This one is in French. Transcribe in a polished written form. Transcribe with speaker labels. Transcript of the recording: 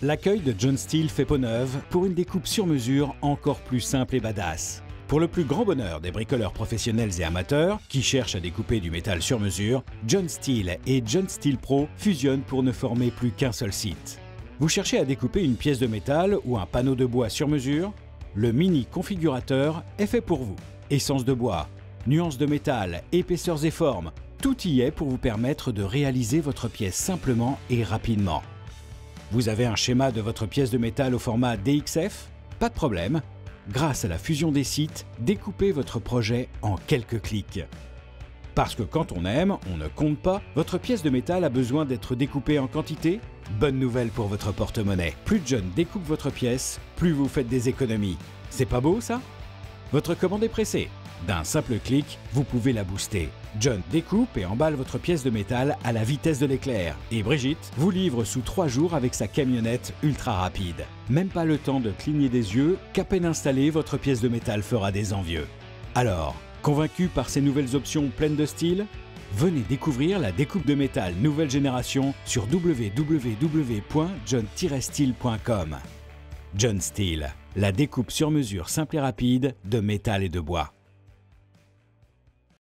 Speaker 1: L'accueil de John Stihl fait peau neuve pour une découpe sur mesure encore plus simple et badass. Pour le plus grand bonheur des bricoleurs professionnels et amateurs qui cherchent à découper du métal sur mesure, John Stihl et John Stihl Pro fusionnent pour ne former plus qu'un seul site. Vous cherchez à découper une pièce de métal ou un panneau de bois sur mesure? Le mini configurateur est fait pour vous. Essence de bois, nuances de métal, épaisseurs et formes, tout y est pour vous permettre de réaliser votre pièce simplement et rapidement. Vous avez un schéma de votre pièce de métal au format DXF? Pas de problème. Grâce à la fusion des sites, découpez votre projet en quelques clics. Parce que quand on aime, on ne compte pas, votre pièce de métal a besoin d'être découpée en quantité? Bonne nouvelle pour votre porte-monnaie. Plus John découpe votre pièce, plus vous faites des économies. C'est pas beau ça? Votre commande est pressée. D'un simple clic, vous pouvez la booster. John découpe et emballe votre pièce de métal à la vitesse de l'éclair. Et Brigitte vous livre sous 3 jours avec sa camionnette ultra rapide. Même pas le temps de cligner des yeux, qu'à peine installée, votre pièce de métal fera des envieux. Alors, convaincu par ces nouvelles options pleines de style? Venez découvrir la découpe de métal nouvelle génération sur www.john-stihl.com. John Stihl, la découpe sur mesure simple et rapide de métal et de bois.